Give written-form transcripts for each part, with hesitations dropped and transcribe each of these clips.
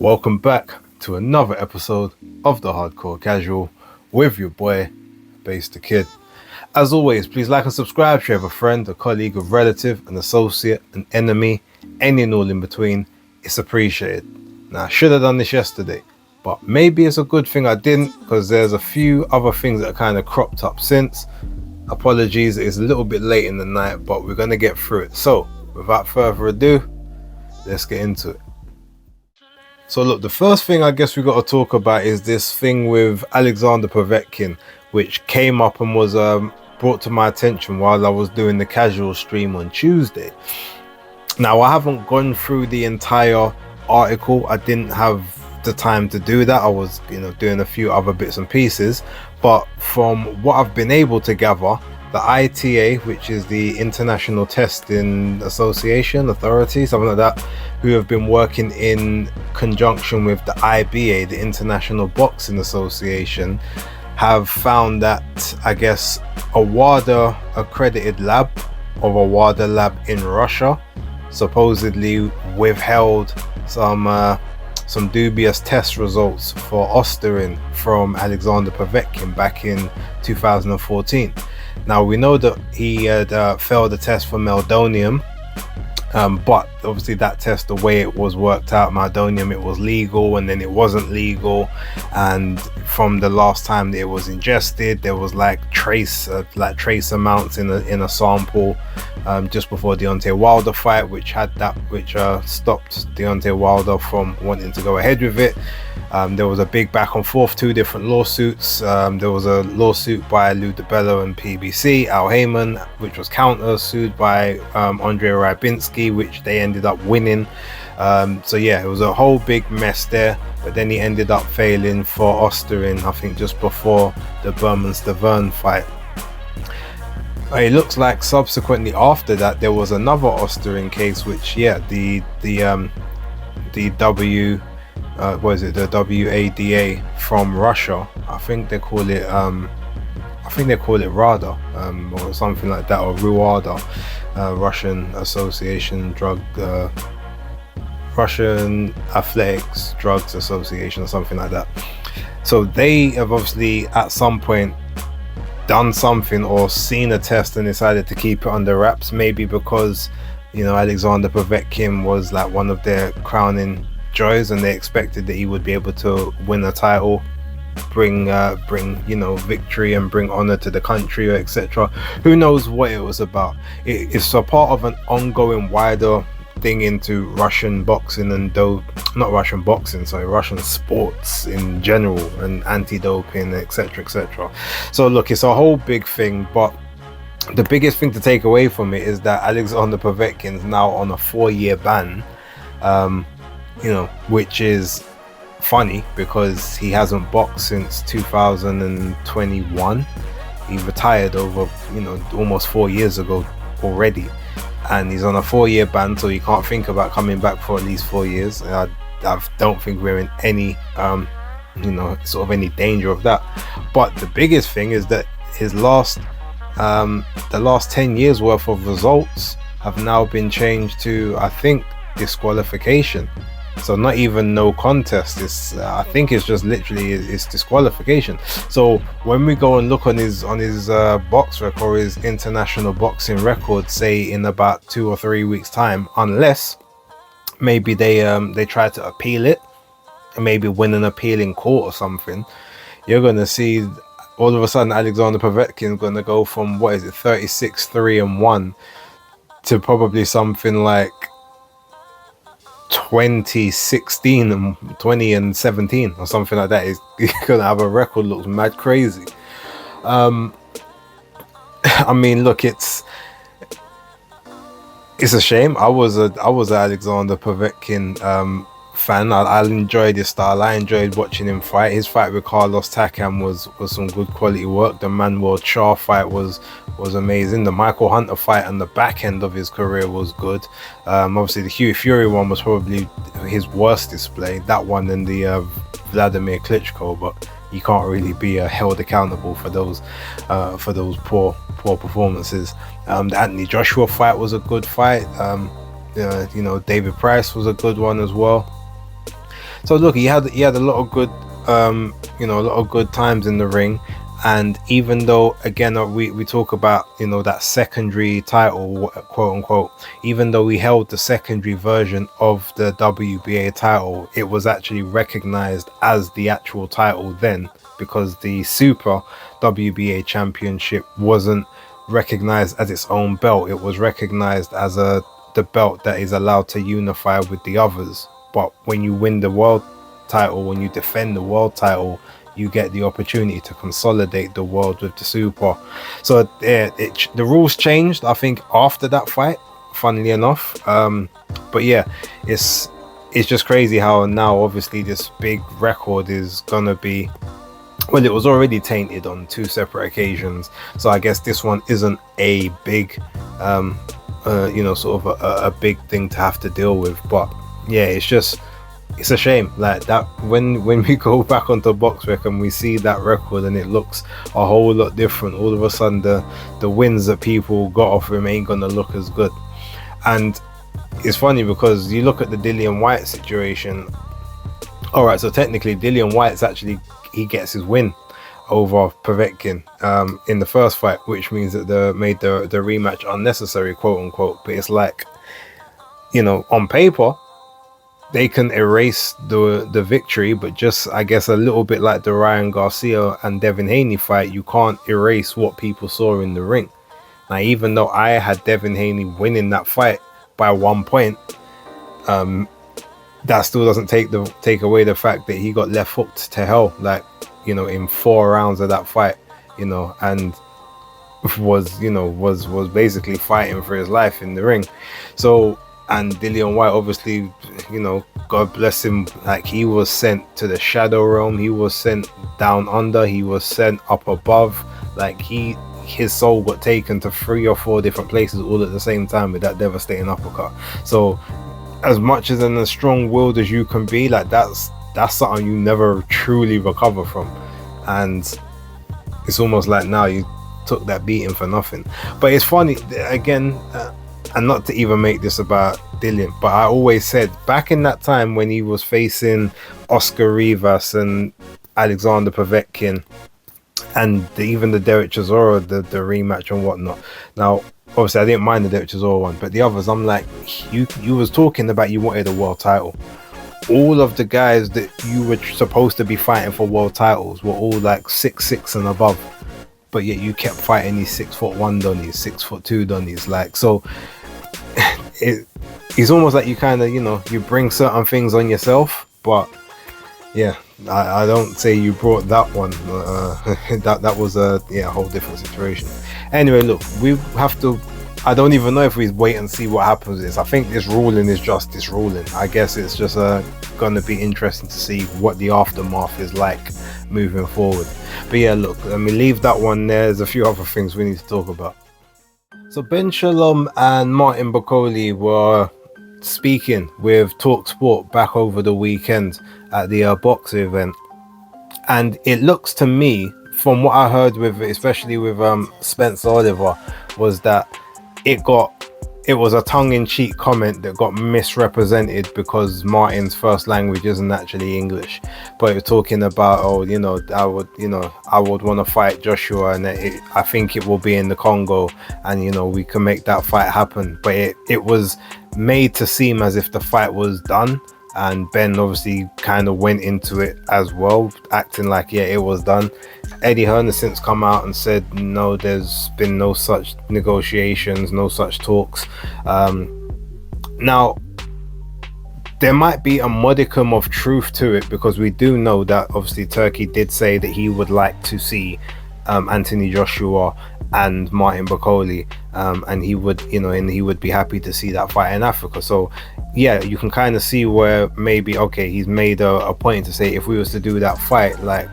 Welcome back to another episode of the Hardcore Casual with your boy, Base the Kid. As always, please like and subscribe if you have a friend, a colleague, a relative, an associate, an enemy, any and all in between. It's appreciated. Now, I should have done this yesterday, but maybe it's a good thing I didn't because there's a few other things that kind of cropped up since. Apologies, it's a little bit late in the night, but we're going to get through it. So, without further ado, let's get into it. So look, the first thing I guess we got to talk about is this thing with Alexander Povetkin, which came up and was brought to my attention while I was doing the casual stream on Tuesday. Now, I haven't gone through the entire article. I didn't have the time to do that. I was, doing a few other bits and pieces. But from what I've been able to gather, the ITA, which is the International Testing Association Authority, something like that, who have been working in conjunction with the IBA, the International Boxing Association, have found that, I guess, a WADA accredited lab, or a WADA lab in Russia, supposedly withheld some dubious test results for Osterin from Alexander Povetkin back in 2014. Now, we know that he had failed the test for meldonium, but obviously that test, the way it was worked out, meldonium, it was legal and then it wasn't legal, and from the last time that it was ingested, there was trace amounts in a sample just before Deontay Wilder fight, which stopped Deontay Wilder from wanting to go ahead with it. There was a big back and forth, two different lawsuits. There was a lawsuit by Lou DiBello and PBC, Al Heyman, which was counter-sued by Andrei Rybinski, which they ended up winning. So yeah, it was a whole big mess there, but then he ended up failing for Osterin, I think just before the Berman-Stavern fight. It looks like subsequently after that there was another Osterin case, which the WADA from Russia, I think they call it RADA, or something like that, or RUADA, Russian Russian Athletics Drugs Association, or something like that. So they have obviously at some point done something or seen a test and decided to keep it under wraps, maybe because Alexander Povetkin was like one of their crowning joys and they expected that he would be able to win a title, bring victory and bring honor to the country, or etc. Who knows what it was about. It's a part of an ongoing wider thing into Russian boxing and Russian sports in general, and anti-doping, etc. So look, it's a whole big thing, but the biggest thing to take away from it is that Alexander Povetkin's now on a 4-year ban, which is funny because he hasn't boxed since 2021. He retired over almost 4 years ago already, and he's on a 4-year ban, so you can't think about coming back for at least 4 years. I don't think we're in any any danger of that. But the biggest thing is that his the last 10 years worth of results have now been changed to, I think, disqualification. So not even no contest. I think it's just literally it's disqualification. So when we go and look on his box record, or his international boxing record, say in about 2 or 3 weeks time, unless maybe they try to appeal it and maybe win an appeal in court or something, you're gonna see all of a sudden Alexander Povetkin is gonna go from 36-3-1 to probably something like 2016 and 2017 or something like that. He's gonna have a record looks mad crazy. I mean, look, it's a shame. I was an Alexander Povetkin fan. I enjoyed his style. I enjoyed watching him fight. His fight with Carlos Takam was some good quality work. The Manuel Shah fight was amazing. The Michael Hunter fight on the back end of his career was good. Obviously the Hughie Fury one was probably his worst display, that one and the Vladimir Klitschko, but you can't really be held accountable for those poor performances. The Anthony Joshua fight was a good fight. David Price was a good one as well. So look, he had a lot of good, a lot of good times in the ring. And even though, again, we talk about, that secondary title, quote unquote, even though we held the secondary version of the WBA title, it was actually recognized as the actual title then, because the Super WBA Championship wasn't recognized as its own belt. It was recognized as the belt that is allowed to unify with the others. But when you win the world title, when you defend the world title, you get the opportunity to consolidate the world with the Super. So the rules changed, I think, after that fight, funnily enough. But yeah, it's just crazy how now obviously this big record is gonna be, well, it was already tainted on 2 separate occasions. So I guess this one isn't a big sort of a big thing to have to deal with. But yeah, it's a shame like that when we go back onto BoxRec and we see that record and it looks a whole lot different. All of a sudden the wins that people got off him ain't gonna look as good. And it's funny because you look at the Dillian Whyte situation. All right, so technically Dillian Whyte's actually, he gets his win over Povetkin in the first fight, which means that they made the rematch unnecessary, quote unquote. But it's like, on paper they can erase the victory, but just, I guess, a little bit like the Ryan Garcia and Devin Haney fight, you can't erase what people saw in the ring. Now, even though I had Devin Haney winning that fight by 1 point, that still doesn't take away the fact that he got left hooked to hell, like, in 4 rounds of that fight, and was basically fighting for his life in the ring. So, and Dillian Whyte, obviously, God bless him, like, he was sent to the shadow realm, he was sent down under, he was sent up above, like his soul got taken to 3 or 4 different places all at the same time with that devastating uppercut. So as much as and as strong-willed as you can be, like, that's something you never truly recover from. And it's almost like now you took that beating for nothing. But it's funny, again, and not to even make this about Dillian, but I always said back in that time when he was facing Oscar Rivas and Alexander Povetkin and even the Derek Chisora, the rematch and whatnot. Now, obviously, I didn't mind the Derek Chisora one, but the others, I'm like, you was talking about you wanted a world title. All of the guys that you were supposed to be fighting for world titles were all like 6'6" and above, but yet you kept fighting these 6'1" Donnies, 6'2" Donnies. Like, so it's almost like you kind of, you bring certain things on yourself. But yeah, I don't say you brought that one. That was a whole different situation. Anyway, look, we have to, I don't even know if we wait and see what happens with this. I think this ruling is just this ruling. I guess it's just going to be interesting to see what the aftermath is like moving forward. But yeah, look, let me leave that one there. There's a few other things we need to talk about. So Ben Shalom and Martin Bakole were speaking with Talk Sport back over the weekend at the boxing event. And it looks to me, from what I heard with, especially with Spencer Oliver, was that it was a tongue-in-cheek comment that got misrepresented because Martin's first language isn't actually English. But it was talking about, I would want to fight Joshua, and I think it will be in the Congo, and we can make that fight happen. But it was made to seem as if the fight was done, and Ben obviously kind of went into it as well, acting like it was done. Eddie Hearn has since come out and said no, there's been no such negotiations, no such talks. Now there might be a modicum of truth to it, because we do know that obviously Turkey did say that he would like to see Anthony Joshua and Martin Bakole, and he would be happy to see that fight in Africa. So yeah, you can kind of see where maybe, okay, he's made a point to say, if we was to do that fight, like,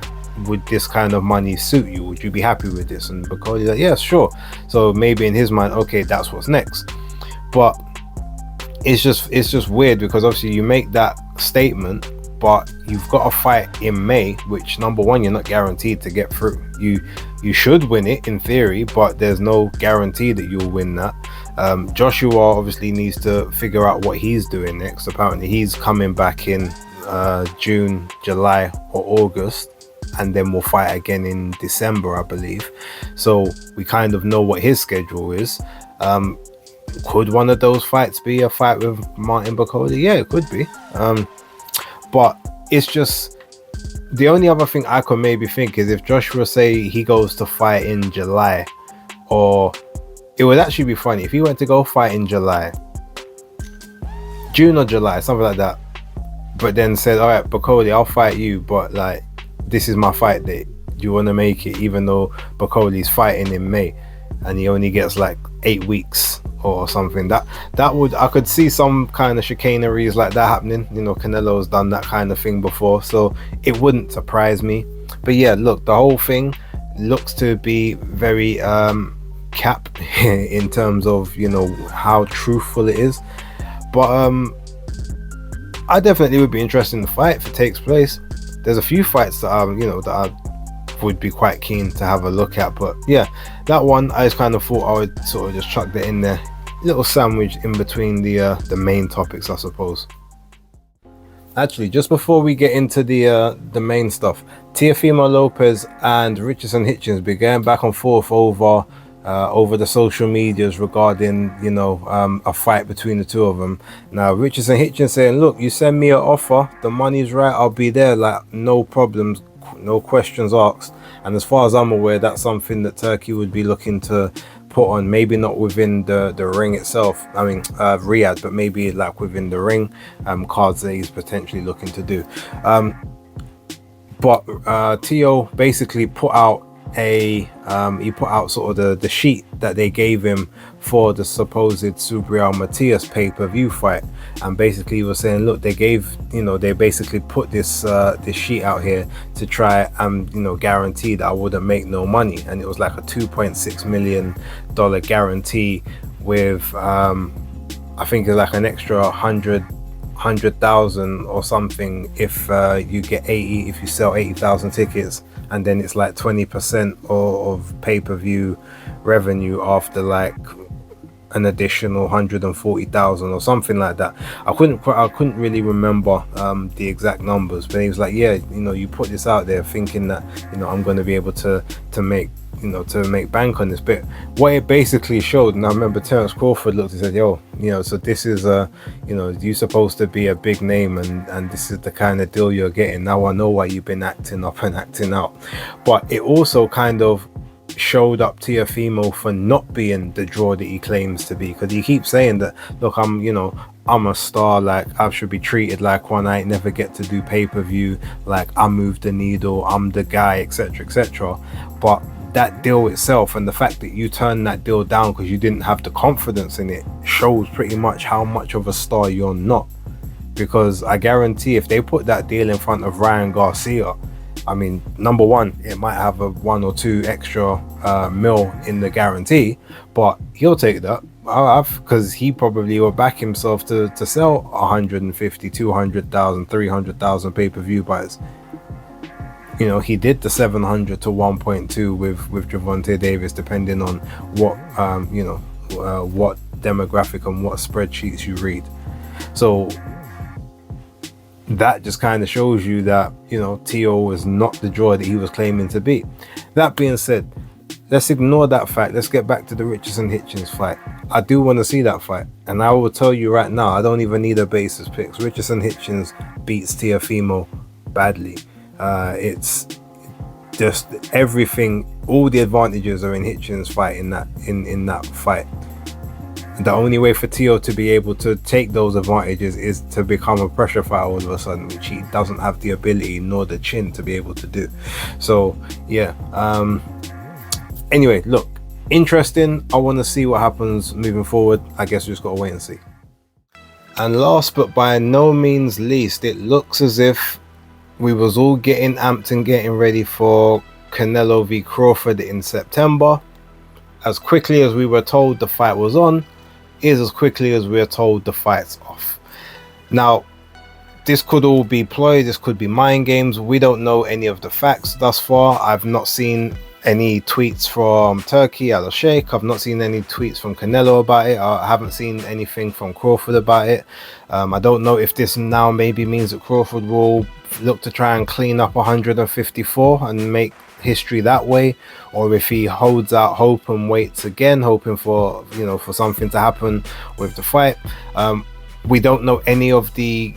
would this kind of money suit you? Would you be happy with this? And Bakole's like, yeah, sure. So maybe in his mind, okay, that's what's next. But it's just weird, because obviously you make that statement, but you've got a fight in May, which, number one, you're not guaranteed to get through. You should win it in theory, but there's no guarantee that you'll win that. Joshua obviously needs to figure out what he's doing next. Apparently he's coming back in June, July or August, and then we'll fight again in December, I believe. So we kind of know what his schedule is. Could one of those fights be a fight with Martin Bakole? Yeah, it could be. But it's just, the only other thing I could maybe think is if Joshua say he goes to fight in July, or it would actually be funny if he went to go fight in June or July, something like that, but then said, all right, Bakole, I'll fight you, but like, this is my fight date. Do you want to make it? Even though Bakole's fighting in May and he only gets like 8 weeks or something. That would, I could see some kind of chicaneries like that happening. You know, Canelo's done that kind of thing before, so it wouldn't surprise me. But yeah, look, the whole thing looks to be very cap in terms of, you know, how truthful it is. But I definitely would be interested in the fight if it takes place. There's a few fights that I would be quite keen to have a look at, but yeah, that one I just kind of thought I would sort of just chuck that in there, little sandwich in between the main topics, I suppose. Actually, just before we get into the main stuff, Teofimo Lopez and Richardson Hitchins began back and forth over the social medias regarding, you know, a fight between the two of them. Now Richardson Hitchins saying, look, you send me an offer, the money's right, I'll be there, like no problems, no questions asked. And as far as I'm aware, that's something that Turkey would be looking to put on, maybe not within the ring itself, I mean Riyadh, but maybe like within the ring, cards that he's potentially looking to do. But Teo basically put out sort of the sheet that they gave him for the supposed Subriel Matias pay-per-view fight, and basically he was saying, look, they basically put this sheet out here to try and, you know, guarantee that I wouldn't make no money, and it was like a $2.6 million guarantee with I think it's like an extra 100,000 or something if you sell 80,000 tickets, and then it's like 20% of pay-per-view revenue after like an additional 140,000 or something like that. I couldn't really remember the exact numbers, but he was like, yeah, you know, you put this out there thinking that, you know, I'm going to be able to make, you know, to make bank on this. But what it basically showed, and I remember Terence Crawford looked and said, yo, you know, so this is you know, you're supposed to be a big name, and this is the kind of deal you're getting. Now I know why you've been acting up and acting out. But it also kind of showed up Teofimo for not being the draw that he claims to be, because he keeps saying that, look, I'm a star, like I should be treated like one, I never get to do pay-per-view, like I move the needle, I'm the guy, etc, etc. But that deal itself, and the fact that you turned that deal down because you didn't have the confidence in it, shows pretty much how much of a star you're not. Because I guarantee if they put that deal in front of Ryan Garcia, I mean, number one, it might have a 1 or 2 extra mil in the guarantee, but he'll take that, because he probably will back himself to sell 150, 200,000, 300,000 pay-per-view buys. You know, he did the 700 to 1.2 with Gervonta Davis, depending on what what demographic and what spreadsheets you read. So that just kind of shows you that, you know, Teo was not the draw that he was claiming to be. That being said, let's ignore that fact. Let's get back to the Richardson Hitchins fight. I do want to see that fight, and I will tell you right now, I don't even need a basis picks. Richardson Hitchins beats Teofimo badly. It's just everything, all the advantages are in Hitchins' fight in that fight. The only way for Teo to be able to take those advantages is to become a pressure fighter all of a sudden, which he doesn't have the ability nor the chin to be able to do. So yeah, anyway, look, interesting. I want to see what happens moving forward. I guess we just gotta wait and see. And last but by no means least, it looks as if we was all getting amped and getting ready for Canelo v Crawford in September. As quickly as we were told the fight was on, is as quickly as we are told the fight's off. Now, this could all be ploy, this could be mind games. We don't know any of the facts thus far. I've not seen any tweets from Turkey Al Sheikh. I've not seen any tweets from Canelo about it. I haven't seen anything from Crawford about it. I don't know if this now maybe means that Crawford will look to try and clean up 154 and make history that way, or if he holds out hope and waits again, hoping for for something to happen with the fight. We don't know any of the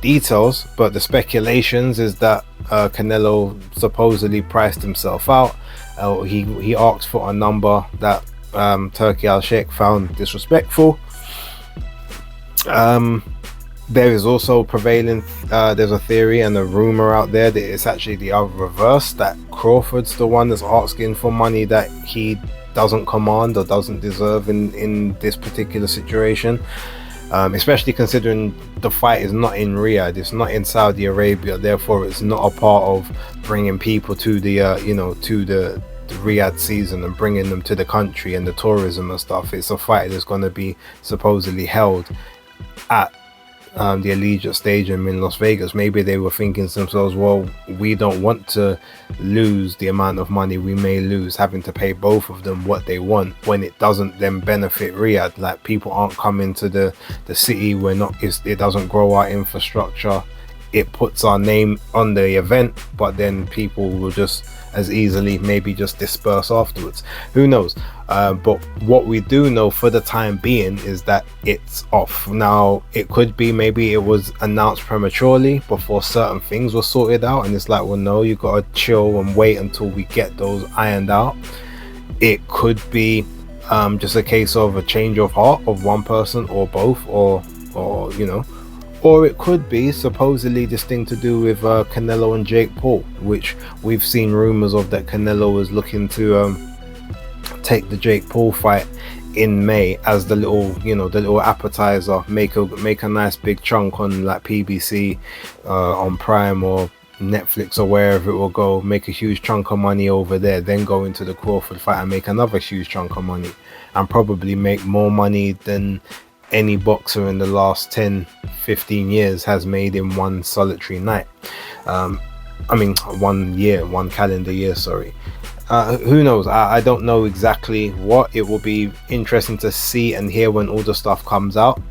details, but the speculations is that Canelo supposedly priced himself out. He asked for a number that Turkey Al Sheikh found disrespectful. There is also prevailing, there's a theory and a rumor out there that it's actually the other reverse, that Crawford's the one that's asking for money that he doesn't command or doesn't deserve in this particular situation. Especially considering the fight is not in Riyadh, it's not in Saudi Arabia, therefore it's not a part of bringing people to the to the Riyadh season and bringing them to the country and the tourism and stuff. It's a fight that's going to be supposedly held at the Allegiant Stadium in Las Vegas. Maybe they were thinking to themselves, well, we don't want to lose the amount of money we may lose having to pay both of them what they want when it doesn't then benefit Riyadh. Like, people aren't coming to the city, it doesn't grow our infrastructure, it puts our name on the event, but then people will just as easily maybe just disperse afterwards. Who knows? But what we do know for the time being is that it's off. Now, it could be maybe it was announced prematurely before certain things were sorted out, and it's like, well, no, you gotta chill and wait until we get those ironed out. It could be just a case of a change of heart of one person or both, or it could be supposedly this thing to do with Canelo and Jake Paul, which we've seen rumors of, that Canelo was looking to take the Jake Paul fight in May as the little appetizer, make a nice big chunk on like PBC, on Prime or Netflix or wherever it will go, make a huge chunk of money over there, then go into the Crawford fight and make another huge chunk of money, and probably make more money than any boxer in the last 10-15 years has made in one solitary night. One calendar year, sorry. Who knows? I don't know exactly what. It will be interesting to see and hear when all the stuff comes out.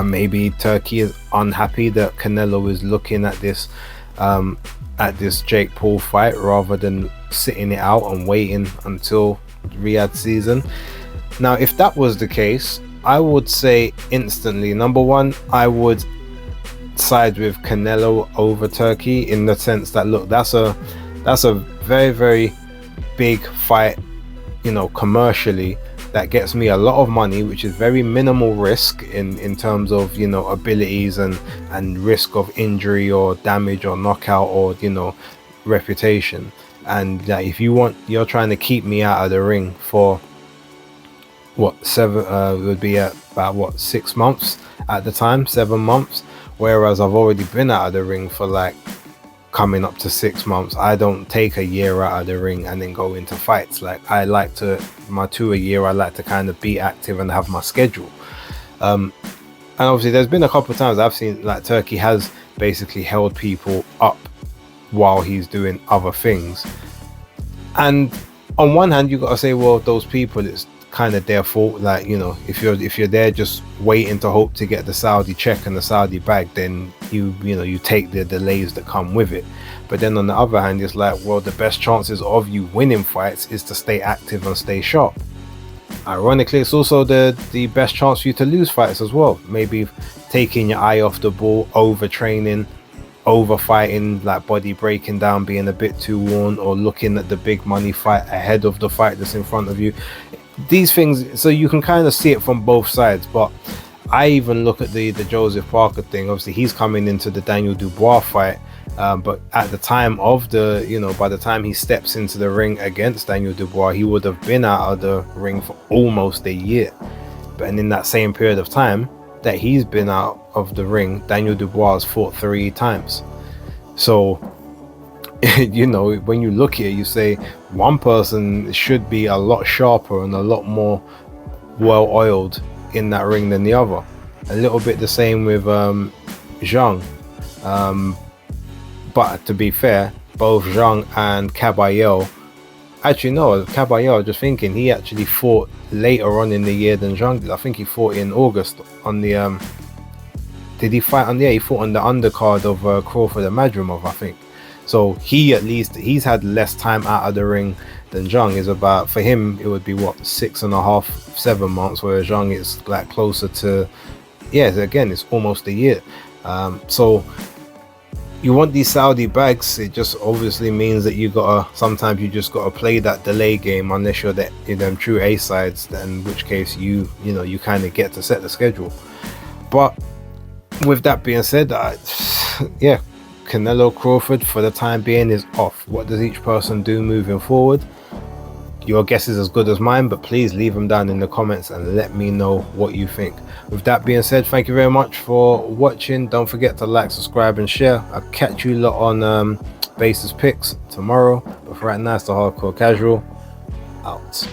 Maybe Turkey is unhappy that Canelo is looking at this Jake Paul fight rather than sitting it out and waiting until Riyadh season. Now, if that was the case, I would say instantly, number one, I would side with Canelo over Turkey, in the sense that, look, that's a very, very big fight, commercially, that gets me a lot of money, which is very minimal risk in terms of abilities and risk of injury or damage or knockout or reputation. And if you're trying to keep me out of the ring for would be about 6 months at the time, 7 months, whereas I've already been out of the ring for like coming up to 6 months. I don't take a year out of the ring and then go into fights. Like, I like to, my 2 a year, I like to kind of be active and have my schedule. And obviously there's been a couple of times I've seen like Turkey has basically held people up while he's doing other things, and on one hand you got to say, well, those people, it's kind of their fault. Like, if you're there just waiting to hope to get the Saudi check and the Saudi bag, then you take the delays that come with it. But then on the other hand, it's like, well, the best chances of you winning fights is to stay active and stay sharp. Ironically, it's also the best chance for you to lose fights as well. Maybe taking your eye off the ball, overtraining, over fighting, like body breaking down, being a bit too worn, or looking at the big money fight ahead of the fight that's in front of you. These things, so you can kind of see it from both sides. But I even look at the Joseph Parker thing. Obviously he's coming into the Daniel Dubois fight, but at the time of by the time he steps into the ring against Daniel Dubois, he would have been out of the ring for almost a year. But in that same period of time that he's been out of the ring, Daniel Dubois has fought 3 times. So when you look here, you say one person should be a lot sharper and a lot more well oiled in that ring than the other. A little bit the same with Zhang, but to be fair, both Zhang and Caballero. Actually, no, Caballero, just thinking, he actually fought later on in the year than Zhang did. I think he fought in August on the did he fight on? Yeah, he fought on the undercard of Crawford and Madrimov, I think. So he, at least, he's had less time out of the ring than Zhang is. About, for him, it would be what, 6.5, 7 months, whereas Zhang is like closer to, yeah, again, it's almost a year. So you want these Saudi bags. It just obviously means that sometimes you just gotta play that delay game, unless you're them true A sides, then in which case you kind of get to set the schedule. But with that being said, yeah, Canelo Crawford for the time being is off. What does each person do moving forward? Your guess is as good as mine, but please leave them down in the comments and let me know what you think. With that being said, thank you very much for watching. Don't forget to like, subscribe and share. I'll catch you lot on Basis Picks tomorrow, but for right now, it's the Hardcore Casual out.